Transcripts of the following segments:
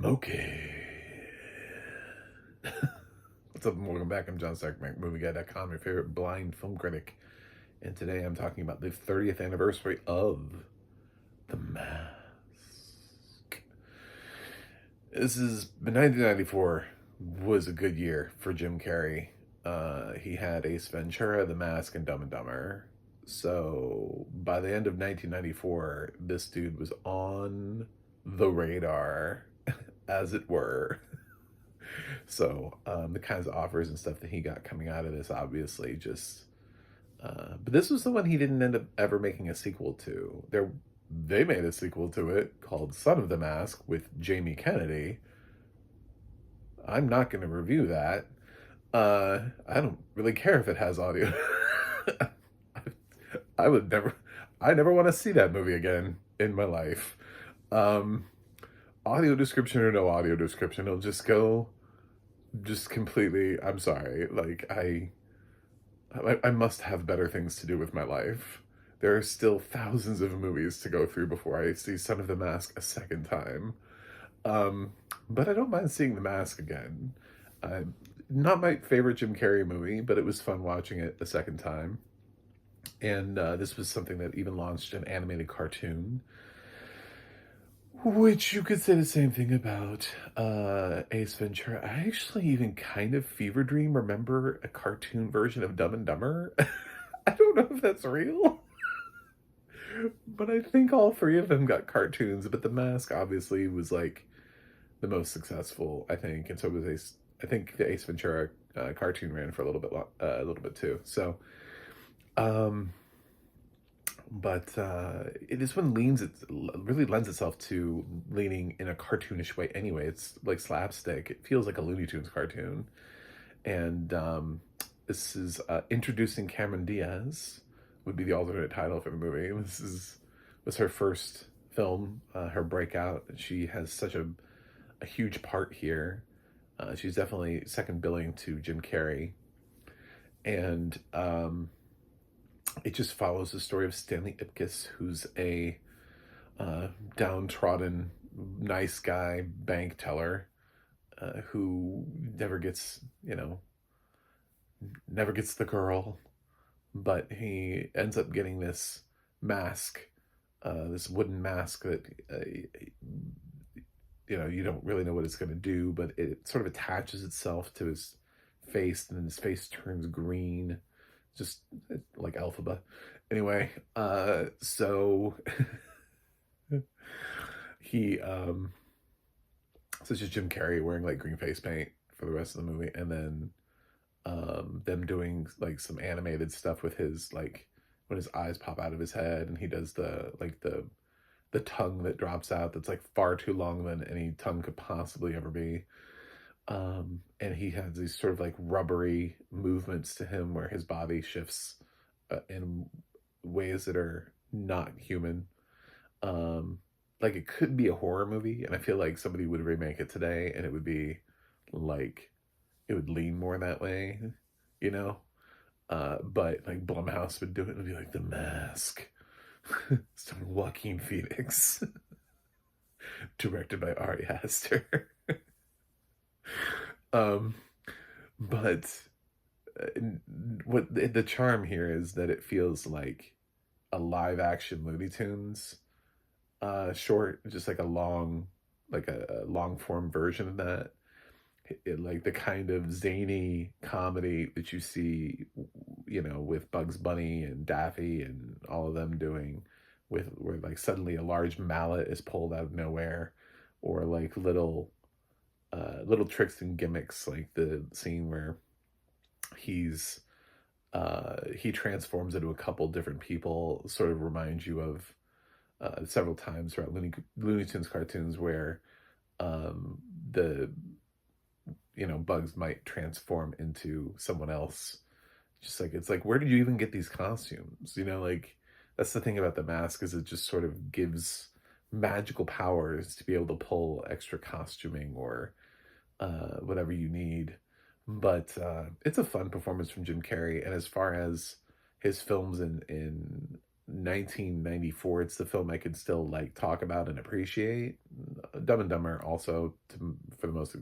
Smokey. What's up and welcome back? I'm John Stark, MovieGuy.com, your favorite blind film critic. And today I'm talking about the 30th anniversary of The Mask. This is 1994 was a good year for Jim Carrey. He had Ace Ventura, The Mask, and Dumb and Dumber. So by the end of 1994, this dude was on the radar, as it were. So the kinds of offers and stuff that he got coming out of this, obviously, just. But this was the one he didn't end up ever making a sequel to. They made a sequel to it called Son of the Mask with Jamie Kennedy. I'm not going to review that. I don't really care if it has audio. I would never. I never want to see that movie again in my life. Audio description or no audio description, it'll just go just completely. I'm sorry, like I must have better things to do with my life. There are still thousands of movies to go through before I see Son of the Mask a second time. But I don't mind seeing The Mask again. Not my favorite Jim Carrey movie, but it was fun watching it a second time. And this was something that even launched an animated cartoon, which you could say the same thing about Ace Ventura. I actually even kind of fever dream remember a cartoon version of Dumb and Dumber. I don't know if that's real. But I think all three of them got cartoons, but The Mask obviously was like the most successful, I think, and so was Ace. I think the Ace Ventura cartoon ran for a little bit too. So, but this one really lends itself to leaning in a cartoonish way. Anyway, it's like slapstick. It feels like a Looney Tunes cartoon, and this is introducing Cameron Diaz would be the alternate title for the movie. Was her first film, her breakout. She has such a huge part here. She's definitely second billing to Jim Carrey, and it just follows the story of Stanley Ipkiss, who's a downtrodden, nice guy bank teller who never gets the girl, but he ends up getting this mask, this wooden mask that you don't really know what it's going to do, but it sort of attaches itself to his face, and then his face turns green, just like Alphaba. Anyway, so he so it's just Jim Carrey wearing like green face paint for the rest of the movie, and then them doing like some animated stuff with his, like, when his eyes pop out of his head and he does the tongue that drops out that's like far too long than any tongue could possibly ever be. And he has these sort of like rubbery movements to him where his body shifts in ways that are not human. Like it could be a horror movie, and I feel like somebody would remake it today and it would be like, it would lean more that way, you know? But like Blumhouse would do it and be like The Mask, starring Joaquin Phoenix, directed by Ari Aster. But what the charm here is that it feels like a live action Looney Tunes short, just like a long form version of that. Like the kind of zany comedy that you see, with Bugs Bunny and Daffy and all of them doing, where like suddenly a large mallet is pulled out of nowhere, or like little tricks and gimmicks, like the scene where he transforms into a couple different people, sort of reminds you of several times throughout Looney Tunes cartoons where the Bugs might transform into someone else. Just like, it's like, where did you even get these costumes? Like, that's the thing about The Mask, is it just sort of gives magical powers to be able to pull extra costuming or whatever you need. But it's a fun performance from Jim Carrey. And as far as his films in 1994, it's the film I can still like talk about and appreciate. Dumb and Dumber also for the most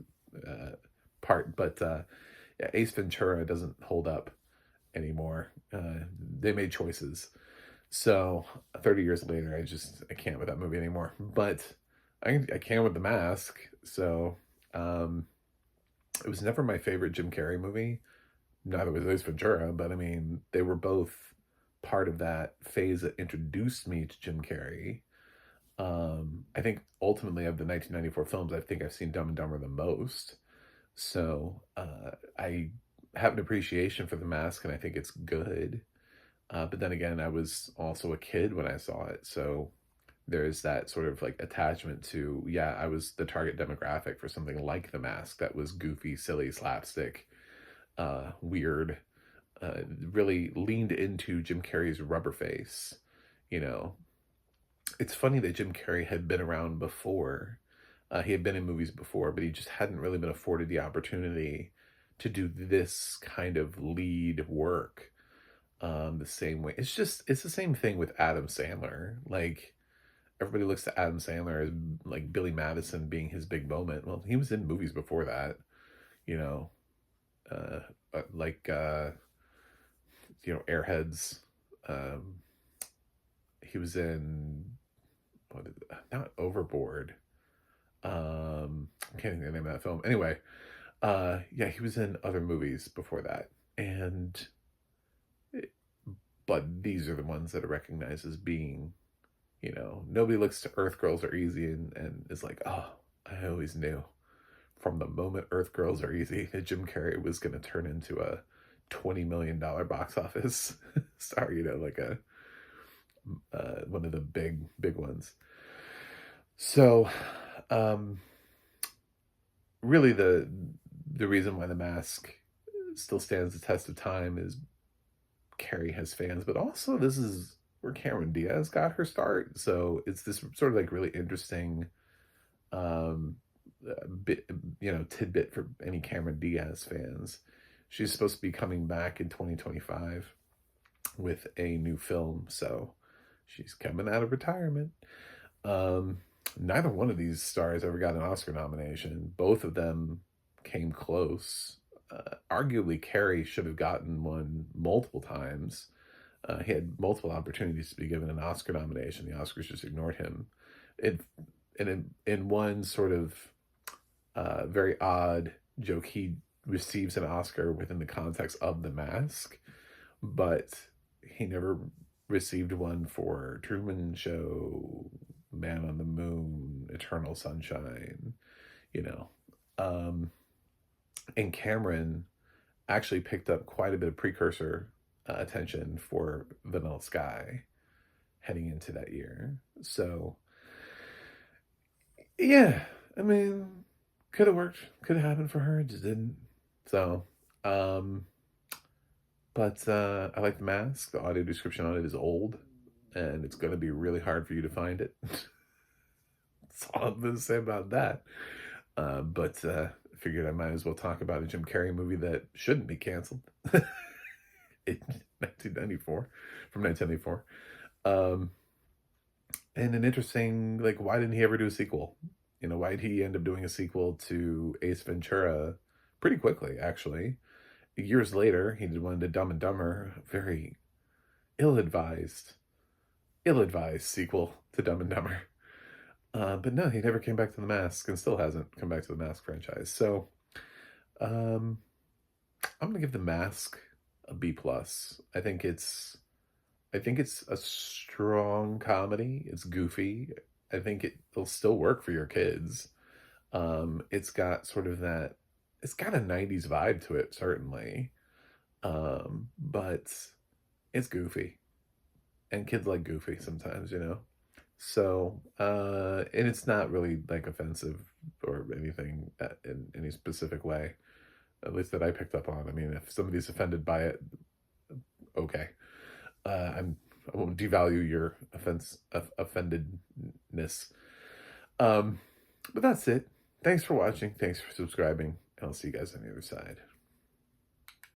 part, but yeah, Ace Ventura doesn't hold up anymore. They made choices. So 30 years later, I can't with that movie anymore. But I can with The Mask. So it was never my favorite Jim Carrey movie. Neither was Ace Ventura, but I mean, they were both part of that phase that introduced me to Jim Carrey. I think ultimately of the 1994 films, I think I've seen Dumb and Dumber the most. So I have an appreciation for The Mask, and I think it's good. But then again, I was also a kid when I saw it, so there's that sort of like attachment to, yeah, I was the target demographic for something like The Mask that was goofy, silly, slapstick, weird, really leaned into Jim Carrey's rubber face. You know, it's funny that Jim Carrey had been around before. He had been in movies before, but he just hadn't really been afforded the opportunity to do this kind of lead work the same way. It's the same thing with Adam Sandler. Like, everybody looks to Adam Sandler as like Billy Madison being his big moment. Well, he was in movies before that, you know, like, Airheads. Um, he was in, not Overboard. I can't think of the name of that film. Anyway, yeah, he was in other movies before that. But these are the ones that are recognized as being, nobody looks to Earth Girls Are Easy and is like, oh, I always knew from the moment Earth Girls Are Easy that Jim Carrey was going to turn into a $20 million box office star, like one of the big ones. So, really the reason why The Mask still stands the test of time is Carrey has fans, but also this is where Cameron Diaz got her start. So it's this sort of like really interesting bit, tidbit for any Cameron Diaz fans. She's supposed to be coming back in 2025 with a new film, so she's coming out of retirement. Neither one of these stars ever got an Oscar nomination. Both of them came close. Arguably, Carrey should have gotten one multiple times. He had multiple opportunities to be given an Oscar nomination. The Oscars just ignored him. In one sort of very odd joke, he receives an Oscar within the context of The Mask, but he never received one for Truman Show, Man on the Moon, Eternal Sunshine, and Cameron actually picked up quite a bit of precursor attention for Vanilla Sky heading into that year. So, yeah, I mean, could have worked, could have happened for her, it just didn't. So, but I like The Mask. The audio description on it is old, and it's going to be really hard for you to find it. That's all I'm going to say about that. But I figured I might as well talk about a Jim Carrey movie that shouldn't be canceled in 1994, from 1994. And an interesting, like, why didn't he ever do a sequel? Why did he end up doing a sequel to Ace Ventura pretty quickly, actually? Years later, he did one to Dumb and Dumber, very ill-advised sequel to Dumb and Dumber. But no, he never came back to The Mask and still hasn't come back to the Mask franchise. So, I'm going to give The Mask a B+. I think it's a strong comedy. It's goofy. I think it'll still work for your kids. It's got sort of that, it's got a 90s vibe to it, certainly. But it's goofy. And kids like goofy sometimes, So, and it's not really like offensive or anything in any specific way, at least that I picked up on. I mean, if somebody's offended by it, okay. I won't devalue your offendedness. But that's it. Thanks for watching. Thanks for subscribing. And I'll see you guys on the other side.